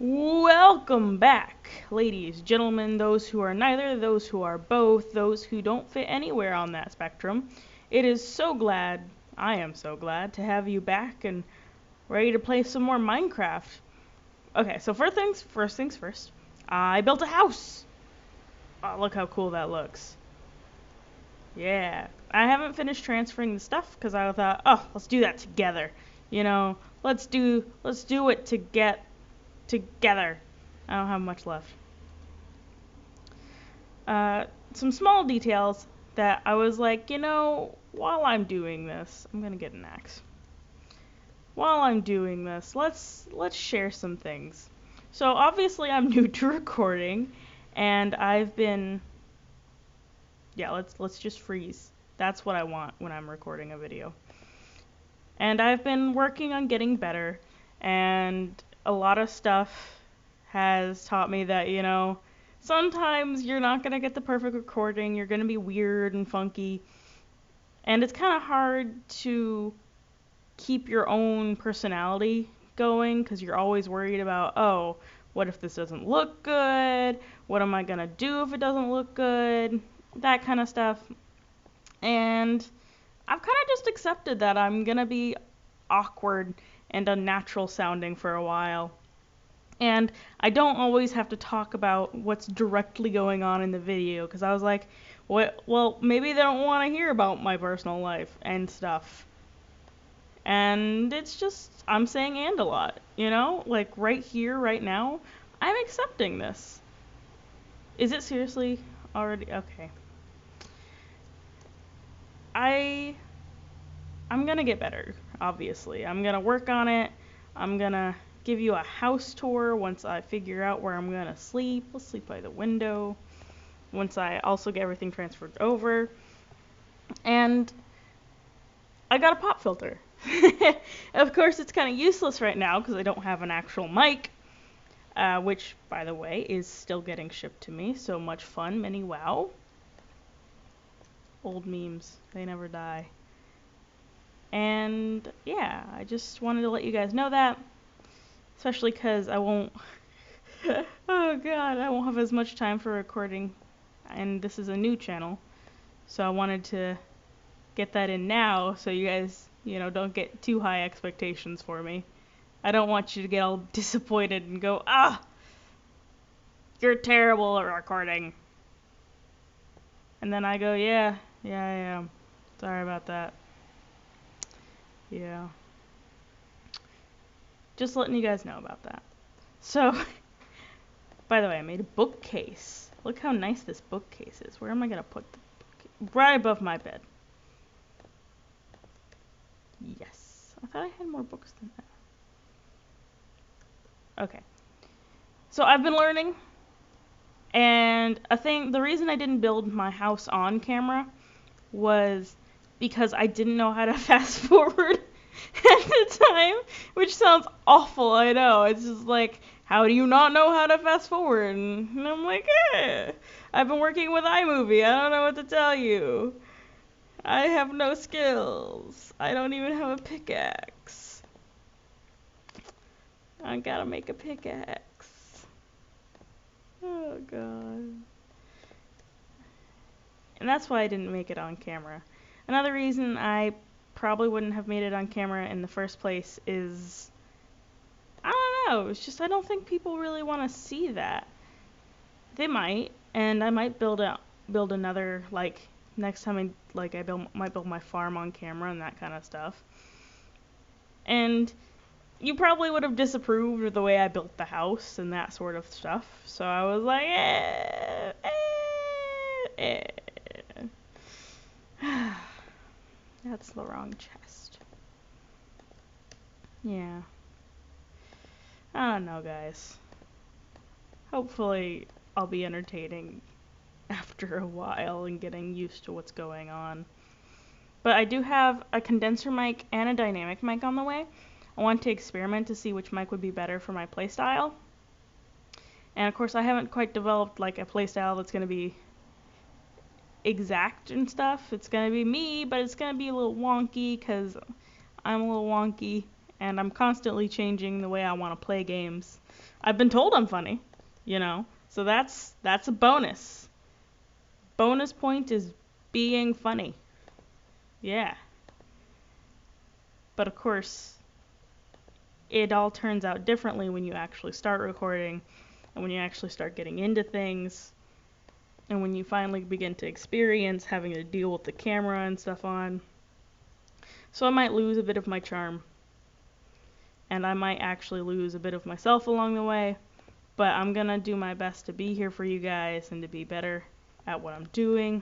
Welcome back, ladies, gentlemen, those who are neither, those who are both, those who don't fit anywhere on that spectrum. I am so glad to have you back and ready to play some more Minecraft. Okay, so first things first, I built a house. Oh, look how cool that looks. Yeah, I haven't finished transferring the stuff because I thought, oh, let's do that together. Let's do it to get together. I don't have much left. Some small details that I was like, while I'm doing this, I'm gonna get an axe. While I'm doing this, let's share some things. So obviously I'm new to recording, and I've been, yeah, let's just freeze. That's what I want when I'm recording a video. And I've been working on getting better, and a lot of stuff has taught me that, sometimes you're not going to get the perfect recording, you're going to be weird and funky, and it's kind of hard to keep your own personality going because you're always worried about, oh, what if this doesn't look good? What am I going to do if it doesn't look good? That kind of stuff. And I've kind of just accepted that I'm going to be awkward and unnatural sounding for a while. And I don't always have to talk about what's directly going on in the video because I was like, well, maybe they don't want to hear about my personal life and stuff. And it's just, I'm saying and a lot, like right here, right now, I'm accepting this. Is it seriously already? Okay. I'm gonna get better, obviously. I'm gonna work on it. I'm gonna give you a house tour once I figure out where I'm gonna sleep. We'll sleep by the window. Once I also get everything transferred over. And I got a pop filter. Of course, it's kind of useless right now because I don't have an actual mic. Which, by the way, is still getting shipped to me. So much fun, mini wow. Old memes, they never die. And yeah, I just wanted to let you guys know that. Especially because I won't, oh god, I won't have as much time for recording. And this is a new channel. So I wanted to get that in now so you guys, don't get too high expectations for me. I don't want you to get all disappointed and go, you're terrible at recording. And then I go, yeah, I am. Sorry about that. Yeah. Just letting you guys know about that. So, by the way, I made a bookcase. Look how nice this bookcase is. Where am I going to put the bookcase? Right above my bed. Yes. I thought I had more books than that. Okay. So I've been learning. And the reason I didn't build my house on camera was because I didn't know how to fast forward at the time, which sounds awful, I know. It's just like, how do you not know how to fast forward? And I'm like, I've been working with iMovie, I don't know what to tell you. I have no skills. I don't even have a pickaxe. I gotta make a pickaxe. Oh god. And that's why I didn't make it on camera. Another reason I probably wouldn't have made it on camera in the first place is, I don't know, it's just I don't think people really want to see that. They might, and I might build another, like, next time might build my farm on camera and that kind of stuff. And you probably would have disapproved of the way I built the house and that sort of stuff. So I was like, That's the wrong chest. Yeah. I don't know, guys. Hopefully I'll be entertaining after a while and getting used to what's going on. But I do have a condenser mic and a dynamic mic on the way. I want to experiment to see which mic would be better for my playstyle. And of course I haven't quite developed like a playstyle that's going to be exact and stuff. It's going to be me, but it's going to be a little wonky because I'm a little wonky and I'm constantly changing the way I want to play games. I've been told I'm funny, you know, so that's a bonus. Bonus point is being funny. Yeah. But of course, it all turns out differently when you actually start recording and when you actually start getting into things and when you finally begin to experience having to deal with the camera and stuff on. So I might lose a bit of my charm, and I might actually lose a bit of myself along the way, but I'm gonna do my best to be here for you guys and to be better at what I'm doing.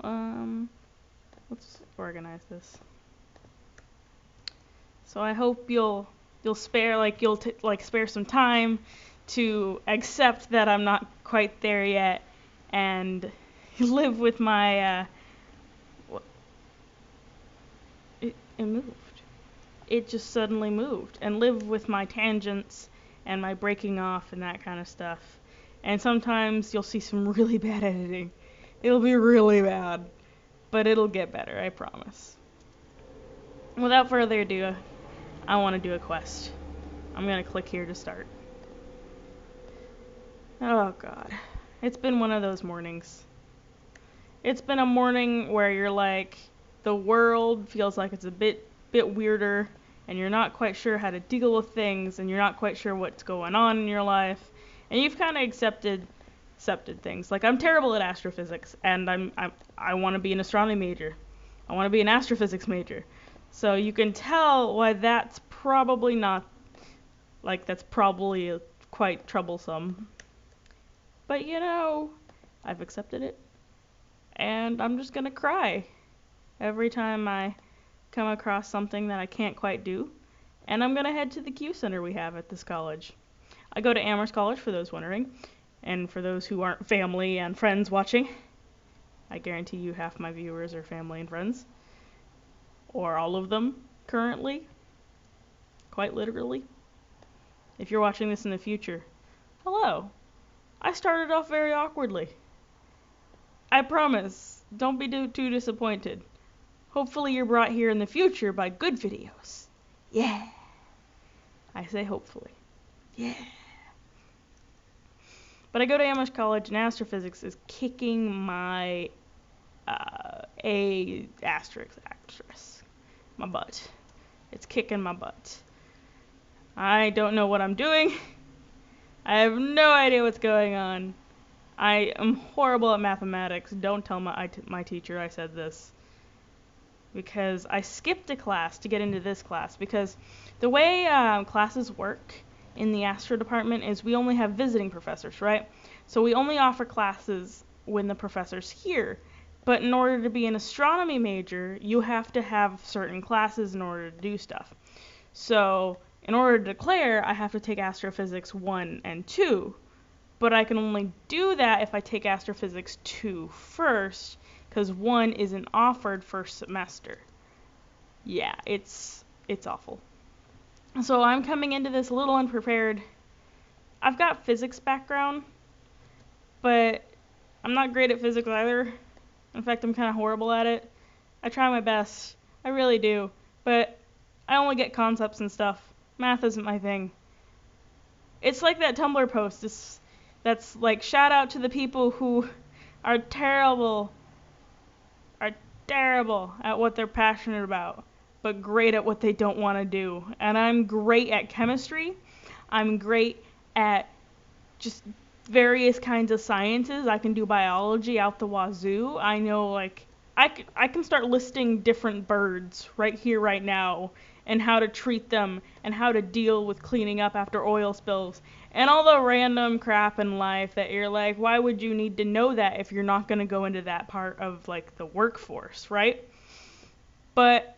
Let's organize this. So I hope you'll spare spare some time to accept that I'm not quite there yet and live with my it moved. It just suddenly moved, and live with my tangents and my breaking off and that kind of stuff. And sometimes you'll see some really bad editing. It'll be really bad, but it'll get better, I promise. Without further ado, I want to do a quest. I'm going to click here to start. Oh god. It's been one of those mornings. It's been a morning where you're like, the world feels like it's a bit weirder, and you're not quite sure how to deal with things, and you're not quite sure what's going on in your life, and you've kind of accepted things. Like, I'm terrible at astrophysics, and I want to be an astronomy major. I want to be an astrophysics major. So you can tell why that's probably not, that's probably quite troublesome. But you know, I've accepted it, and I'm just gonna cry every time I come across something that I can't quite do, and I'm gonna head to the Q Center we have at this college. I go to Amherst College, for those wondering, and for those who aren't family and friends watching, I guarantee you half my viewers are family and friends, or all of them currently, quite literally. If you're watching this in the future, hello. I started off very awkwardly. I promise, don't be too disappointed. Hopefully you're brought here in the future by good videos. Yeah. I say hopefully. Yeah. But I go to Amherst College, and astrophysics is kicking my A asterisk my butt. It's kicking my butt. I don't know what I'm doing. I have no idea what's going on. I am horrible at mathematics. Don't tell my teacher I said this. Because I skipped a class to get into this class. Because the way classes work in the astro department is we only have visiting professors, right? So we only offer classes when the professor's here. But in order to be an astronomy major, you have to have certain classes in order to do stuff. So in order to declare, I have to take astrophysics 1 and 2. But I can only do that if I take astrophysics 2 first, because 1 isn't offered first semester. Yeah, it's awful. So I'm coming into this a little unprepared. I've got physics background, but I'm not great at physics either. In fact, I'm kind of horrible at it. I try my best. I really do. But I only get concepts and stuff. Math isn't my thing. It's like that Tumblr post. That's like, shout out to the people who are terrible at what they're passionate about, but great at what they don't want to do. And I'm great at chemistry. I'm great at just various kinds of sciences. I can do biology out the wazoo. I know, I can start listing different birds right here, right now, and how to treat them, and how to deal with cleaning up after oil spills, and all the random crap in life that you're like, why would you need to know that if you're not going to go into that part of, the workforce, right? But,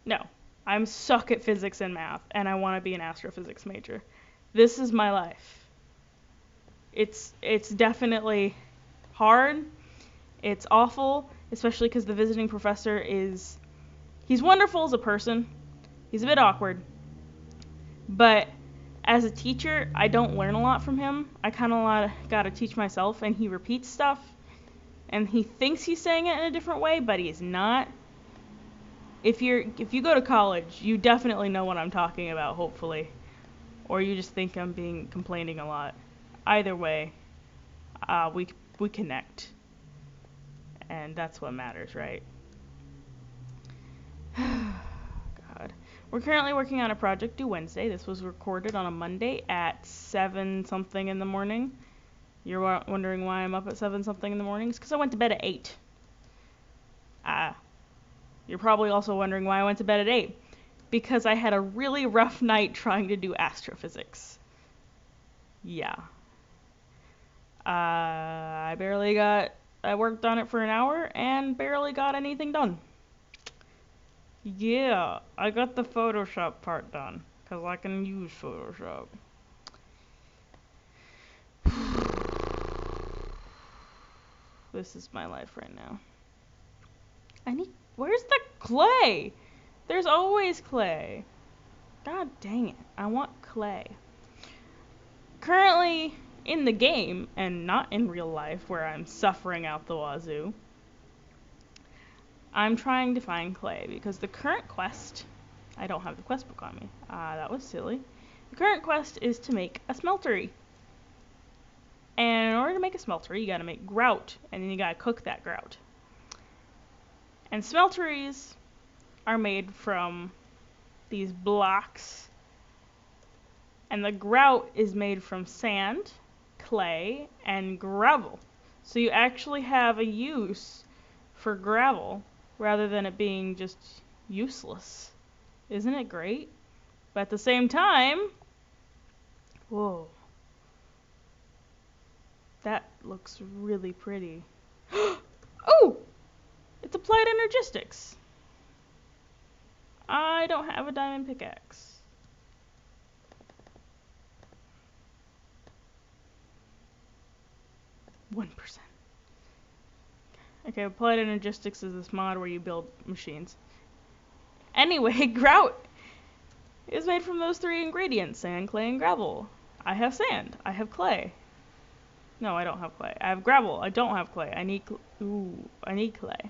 no. I'm suck at physics and math, and I want to be an astrophysics major. This is my life. It's definitely hard. It's awful, especially because the visiting professor he's wonderful as a person. He's a bit awkward. But as a teacher, I don't learn a lot from him. I kind of got to teach myself, and he repeats stuff. And he thinks he's saying it in a different way, but he's not. if you go to college, you definitely know what I'm talking about, hopefully. Or you just think I'm complaining a lot. Either way, we connect. And that's what matters, right? God. We're currently working on a project due Wednesday. This was recorded on a Monday at 7 something in the morning. You're wondering why I'm up at 7 something in the morning? It's because I went to bed at 8. You're probably also wondering why I went to bed at 8. Because I had a really rough night trying to do astrophysics. Yeah. I worked on it for an hour and barely got anything done. Yeah, I got the Photoshop part done, because I can use Photoshop. This is my life right now. Where's the clay? There's always clay. God dang it, I want clay. Currently, in the game, and not in real life, where I'm suffering out the wazoo, I'm trying to find clay, because the current quest, I don't have the quest book on me. That was silly. The current quest is to make a smeltery. And in order to make a smeltery, you gotta make grout, and then you gotta cook that grout. And smelteries are made from these blocks, and the grout is made from sand, clay, and gravel. So you actually have a use for gravel, rather than it being just useless. Isn't it great? But at the same time, whoa. That looks really pretty. Oh! It's applied energistics. I don't have a diamond pickaxe. %. Okay, applied energistics is this mod where you build machines. Anyway, grout is made from those 3 ingredients: sand, clay, and gravel. I have sand. I have clay. No, I don't have clay. I have gravel. I don't have clay. I need clay.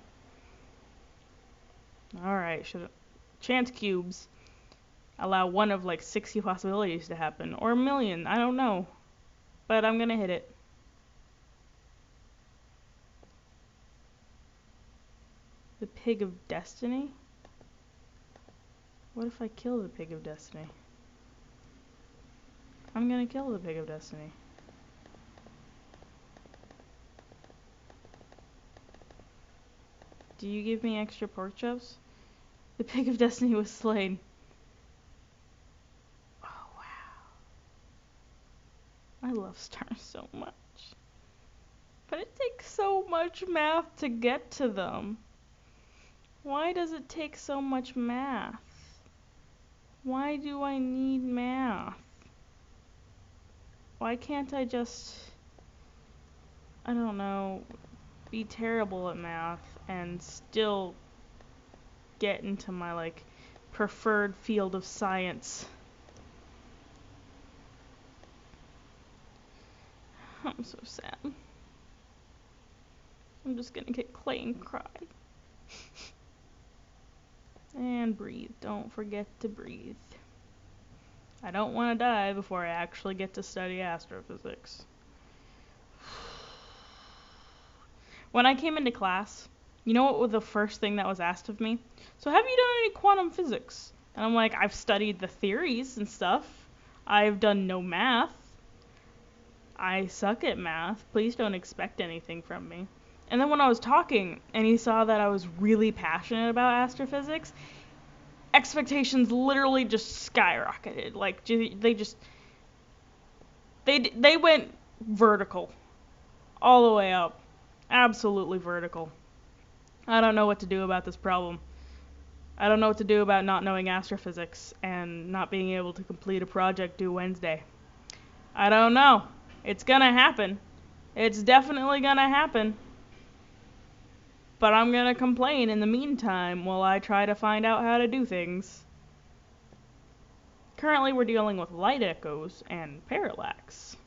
Alright, chance cubes allow one of like 60 possibilities to happen. Or a million. I don't know. But I'm gonna hit it. The Pig of Destiny? What if I kill the Pig of Destiny? I'm gonna kill the Pig of Destiny. Do you give me extra pork chops? The Pig of Destiny was slain. Oh, wow. I love stars so much. But it takes so much math to get to them. Why does it take so much math? Why do I need math? Why can't I just, I don't know, be terrible at math and still get into my like preferred field of science? I'm so sad. I'm just gonna get clay and cry. And breathe. Don't forget to breathe. I don't want to die before I actually get to study astrophysics. When I came into class, you know what was the first thing that was asked of me? So have you done any quantum physics? And I'm like, I've studied the theories and stuff. I've done no math. I suck at math. Please don't expect anything from me. And then when I was talking and he saw that I was really passionate about astrophysics, expectations literally just skyrocketed. Like they went vertical. All the way up. Absolutely vertical. I don't know what to do about this problem. I don't know what to do about not knowing astrophysics and not being able to complete a project due Wednesday. I don't know. It's gonna happen. It's definitely gonna happen. But I'm gonna complain in the meantime while I try to find out how to do things. Currently we're dealing with light echoes and parallax.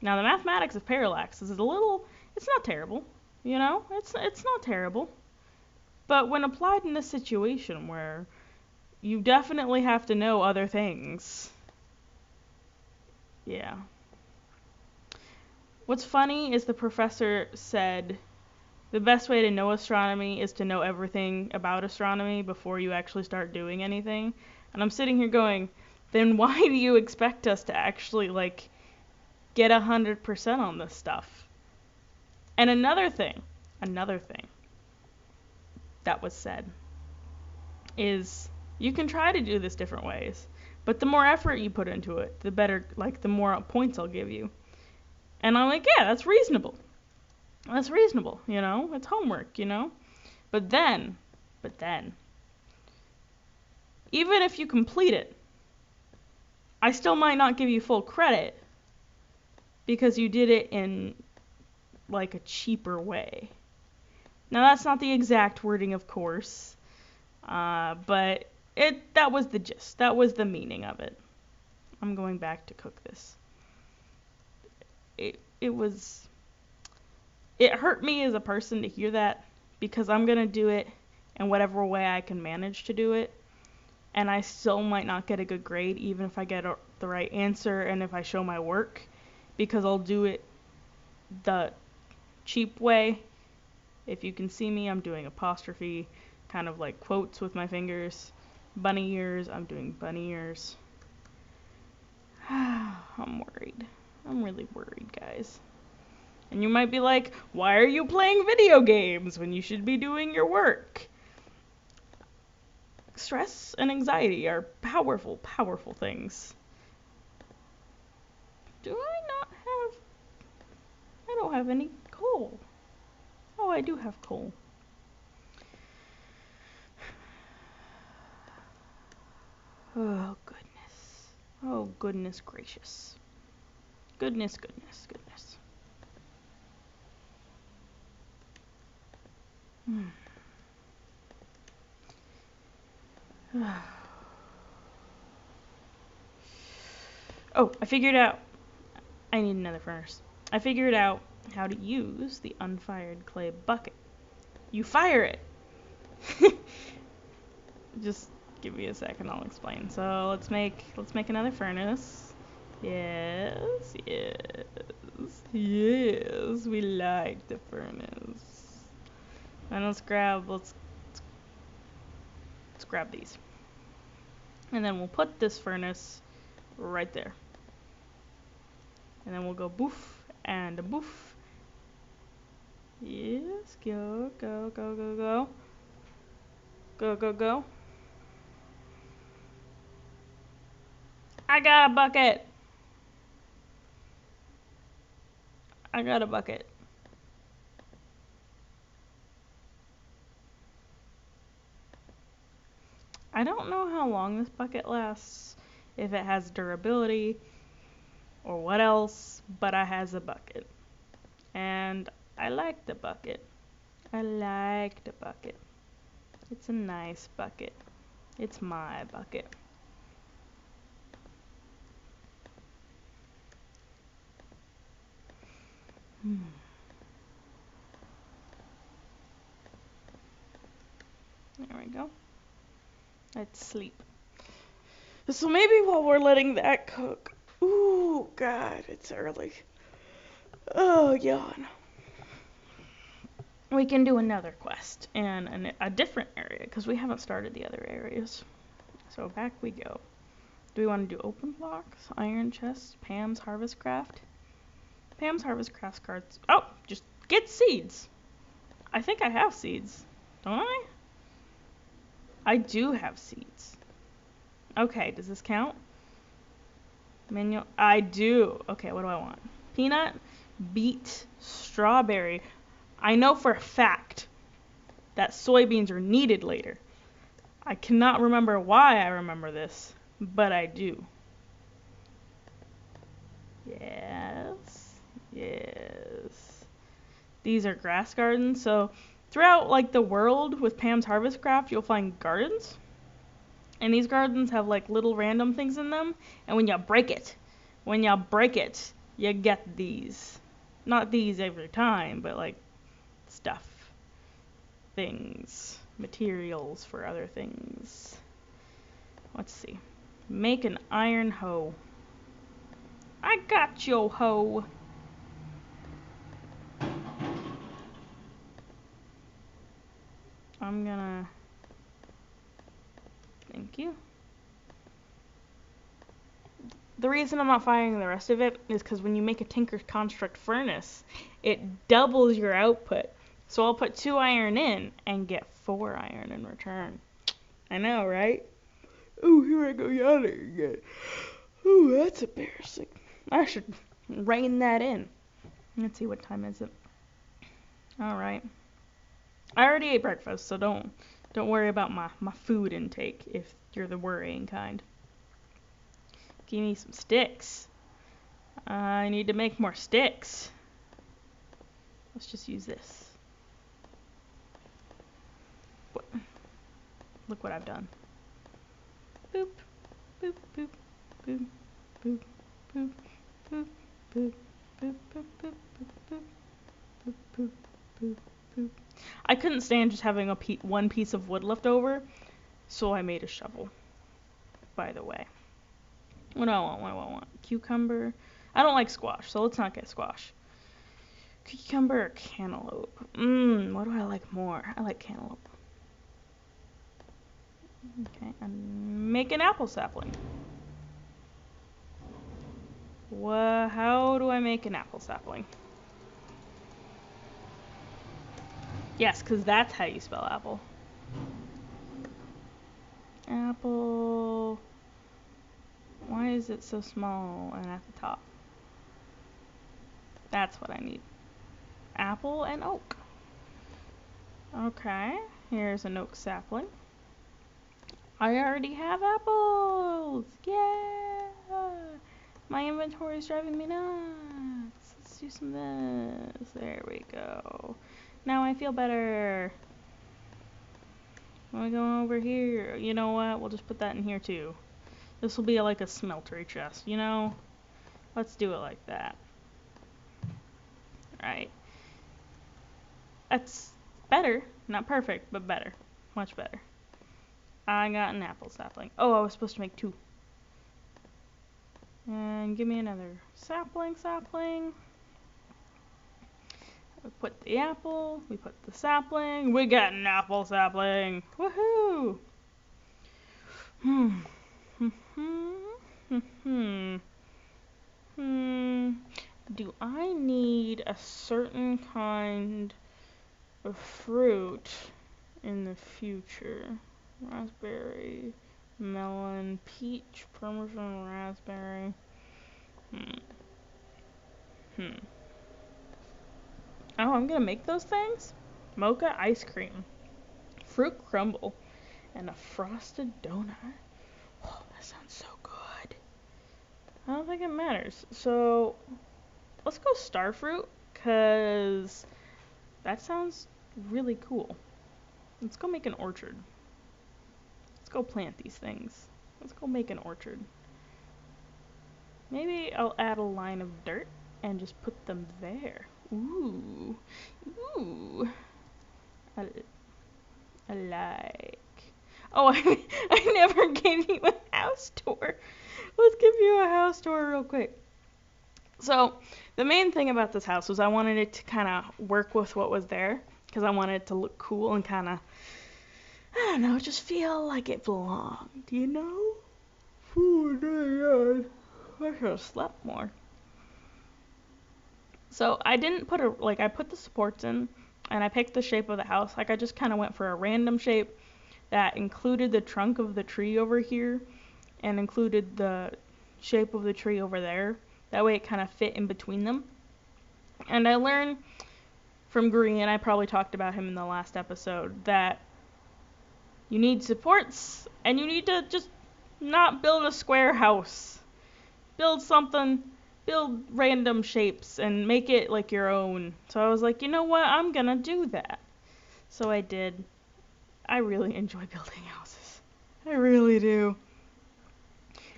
Now the mathematics of parallax is it's not terrible, you know? It's not terrible. But when applied in a situation where you definitely have to know other things, yeah. What's funny is the professor said the best way to know astronomy is to know everything about astronomy before you actually start doing anything. And I'm sitting here going, then why do you expect us to actually, like, get 100% on this stuff? And another thing that was said is you can try to do this different ways, but the more effort you put into it, the better, like, the more points I'll give you. And I'm like, yeah, that's reasonable. That's reasonable, you know? It's homework, you know? But then, even if you complete it, I still might not give you full credit because you did it in, like, a cheaper way. Now, that's not the exact wording, of course, but that was the gist. That was the meaning of it. I'm going back to cook this. It hurt me as a person to hear that because I'm going to do it in whatever way I can manage to do it. And I still might not get a good grade even if I get the right answer and if I show my work, because I'll do it the cheap way. If you can see me, I'm doing apostrophe, kind of like quotes with my fingers. Bunny ears, I'm doing bunny ears. I'm worried. I'm really worried, guys. And you might be like, why are you playing video games when you should be doing your work? Stress and anxiety are powerful, powerful things. I don't have any coal. Oh, I do have coal. Oh, goodness. Oh, goodness gracious. Goodness. Oh, I figured out. I need another furnace. I figured out how to use the unfired clay bucket. You fire it. Just give me a second, I'll explain. So let's make another furnace. Yes, we like the furnace. And let's grab these. And then we'll put this furnace right there. And then we'll go boof and a boof. Yes, go. Go. I got a bucket. I don't know how long this bucket lasts, if it has durability or what else, but I has a bucket. And I like the bucket. It's a nice bucket. It's my bucket. There we go. Let's sleep. So maybe while we're letting that cook. Ooh, God, it's early. Oh, yawn. We can do another quest in a different area because we haven't started the other areas. So back we go. Do we want to do open blocks, iron chests, Pam's harvest craft? Pam's harvest craft cards. Oh, just get seeds. I think I have seeds, don't I? I do have seeds. Okay, does this count? Menu. I do. Okay, what do I want? Peanut, beet, strawberry. I know for a fact that soybeans are needed later. I cannot remember why I remember this, but I do. Yes. These are grass gardens, so throughout like the world with Pam's Harvest Craft, you'll find gardens. And these gardens have like little random things in them, and when you break it, you get these. Not these every time, but like stuff, things, materials for other things. Let's see. Make an iron hoe. I got your hoe. I'm gonna... Thank you. The reason I'm not firing the rest of it is because when you make a Tinker Construct furnace, it doubles your output. So I'll put 2 iron in and get 4 iron in return. I know, right? Oh, here I go yawning again. Ooh, that's embarrassing. I should rein that in. Let's see, what time is it? Alright. I already ate breakfast, so don't worry about my food intake if you're the worrying kind. Give me some sticks. I need to make more sticks. Let's just use this. Look what I've done. Boop, boop, boop, boop, boop, boop, boop, boop, boop, boop, boop, boop, boop, boop, boop, boop. I couldn't stand just having one piece of wood left over, so I made a shovel. By the way. What do I want? What do I want? Cucumber. I don't like squash, so let's not get squash. Cucumber or cantaloupe? What do I like more? I like cantaloupe. Okay, and make an apple sapling. How do I make an apple sapling? Yes, because that's how you spell apple. Apple. Why is it so small and at the top? That's what I need. Apple and oak. Okay, here's an oak sapling. I already have apples! Yeah! My inventory is driving me nuts. Let's do some of this. There we go. Now I feel better. We're going over here. You know what? We'll just put that in here too. This will be like a smeltery chest, you know? Let's do it like that. Alright. That's better. Not perfect, but better. Much better. I got an apple sapling. Oh, I was supposed to make 2. And give me another sapling. We put the apple, we put the sapling, we got an apple sapling. Woohoo! Do I need a certain kind of fruit in the future? Raspberry, melon, peach, Parmesan, raspberry. Oh, I'm gonna make those things? Mocha ice cream, fruit crumble, and a frosted donut. Oh, that sounds so good. I don't think it matters. So, let's go starfruit, because that sounds really cool. Let's go make an orchard. Let's go plant these things. Let's go make an orchard. Maybe I'll add a line of dirt and just put them there. Ooh. I like. Oh, I never gave you a house tour. Let's give you a house tour real quick. So, the main thing about this house was I wanted it to kind of work with what was there, because I wanted it to look cool and kind of, I don't know, just feel like it belonged, you know? Oh my God. I should have slept more. So I didn't put I put the supports in, and I picked the shape of the house. Like, I just kind of went for a random shape that included the trunk of the tree over here and included the shape of the tree over there. That way it kind of fit in between them. And I learned from Green, I probably talked about him in the last episode, that you need supports and you need to just not build a square house. Build random shapes and make it like your own. So I was like, you know what? I'm gonna do that. So I did. I really enjoy building houses. I really do.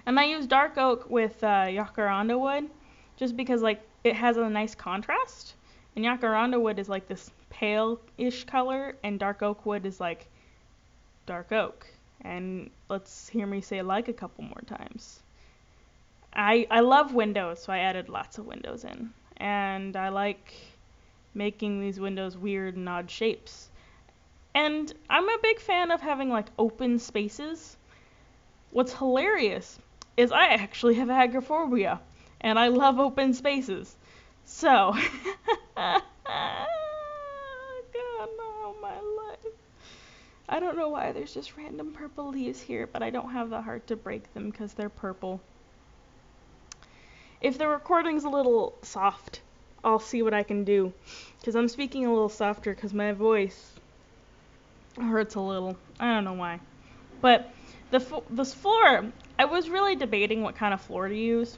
And I use dark oak with jacaranda wood just because like it has a nice contrast. And jacaranda wood is like this pale-ish color and dark oak wood is like dark oak. And let's hear me say like a couple more times. I love windows, so I added lots of windows in. And I like making these windows weird and odd shapes. And I'm a big fan of having like open spaces. What's hilarious is I actually have agoraphobia, and I love open spaces. So, God, no, my life. I don't know why there's just random purple leaves here, but I don't have the heart to break them because they're purple. If the recording's a little soft, I'll see what I can do. Because I'm speaking a little softer because my voice hurts a little. I don't know why. But this floor, I was really debating what kind of floor to use.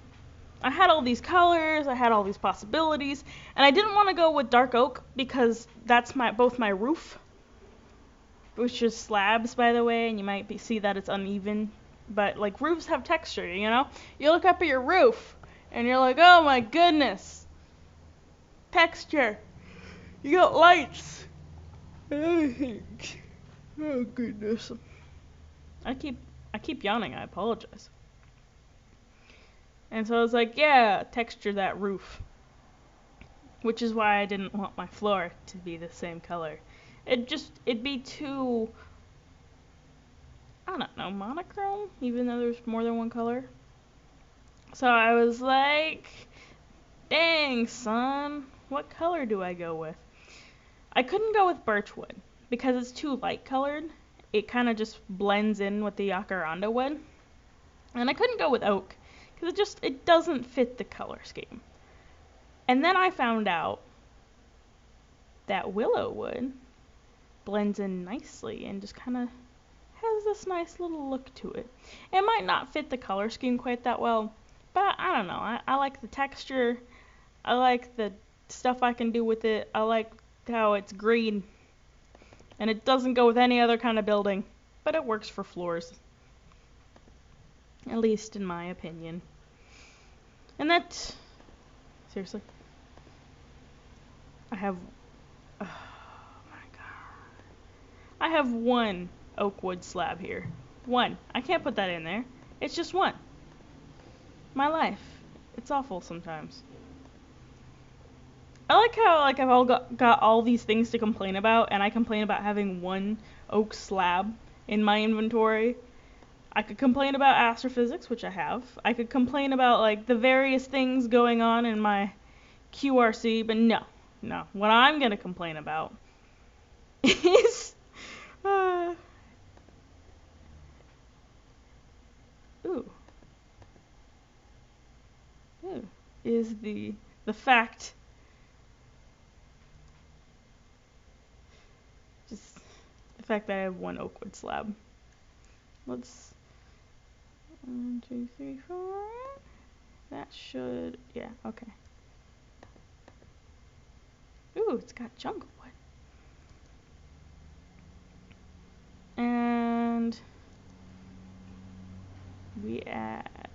I had all these colors, I had all these possibilities, and I didn't want to go with dark oak because that's both my roof, which is slabs, by the way, and you might see that it's uneven. But like roofs have texture, you know? You look up at your roof and you're like, oh my goodness, texture. You got lights. Oh goodness. I keep yawning. I apologize. And so I was like, yeah, texture that roof. Which is why I didn't want my floor to be the same color. It'd be too, I don't know, monochrome, even though there's more than one color. So I was like, dang, son, what color do I go with? I couldn't go with birchwood because it's too light colored. It kind of just blends in with the jacaranda wood. And I couldn't go with oak because it doesn't fit the color scheme. And then I found out that willow wood blends in nicely and just kind of has this nice little look to it. It might not fit the color scheme quite that well, but I don't know. I like the texture. I like the stuff I can do with it. I like how it's green. And it doesn't go with any other kind of building, but it works for floors. At least in my opinion. And that, seriously, I have, oh my god. I have one oak wood slab here. One. I can't put that in there. It's just one. My life. It's awful sometimes. I like how I've all got all these things to complain about, and I complain about having one oak slab in my inventory. I could complain about astrophysics, which I have. I could complain about like the various things going on in my QRC, but no. What I'm gonna complain about is is the fact, just the fact that I have one oak wood slab. Let's 1, 2, 3, 4. That should, yeah, okay. Ooh, it's got jungle wood. And we add,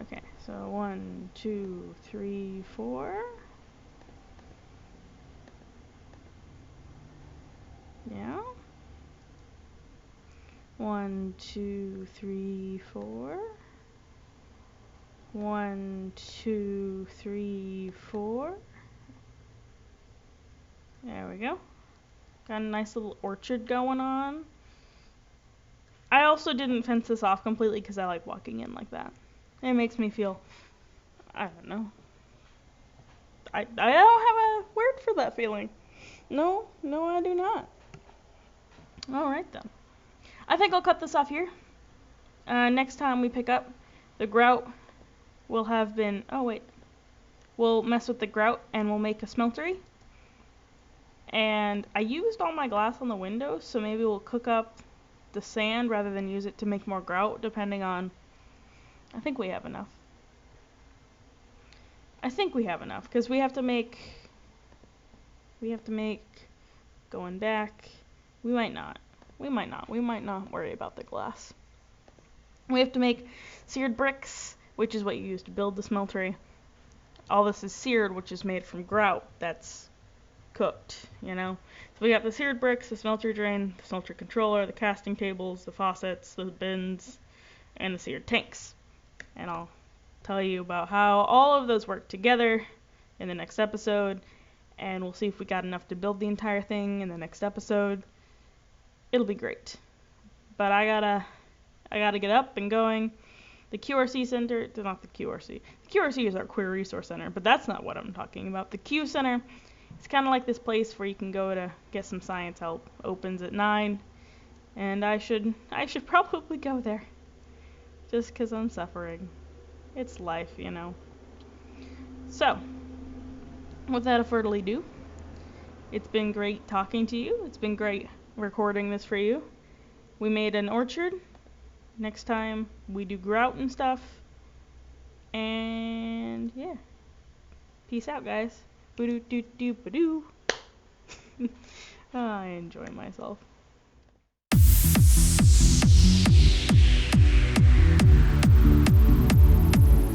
okay, so 1, 2, 3, 4. Yeah. 1, 2, 3, 4. 1, 2, 3, 4. There we go. Got a nice little orchard going on. I also didn't fence this off completely because I like walking in like that. It makes me feel, I don't know. I don't have a word for that feeling. No, I do not. Alright then. I think I'll cut this off here. Next time we pick up, the grout will have been, oh wait. We'll mess with the grout and we'll make a smeltery. And I used all my glass on the windows, so maybe we'll cook up the sand rather than use it to make more grout, depending on, I think we have enough. Because we have to make, going back, we might not worry about the glass. We have to make seared bricks, which is what you use to build the smeltery. All this is seared, which is made from grout. That's cooked, you know? So we got the seared bricks, the smelter drain, the smelter controller, the casting tables, the faucets, the bins, and the seared tanks. And I'll tell you about how all of those work together in the next episode, and we'll see if we got enough to build the entire thing in the next episode. It'll be great. But I gotta get up and going. The QRC Center, not the QRC. The QRC is our Queer Resource Center, but that's not what I'm talking about. The Q Center, it's kind of like this place where you can go to get some science help. Opens at 9, and I should probably go there. Just 'cause I'm suffering. It's life, you know. So, without further ado, it's been great talking to you. It's been great recording this for you. We made an orchard. Next time we do grout and stuff. And yeah. Peace out, guys. Boo-doo-doo-doo-ba-doo. I enjoy myself.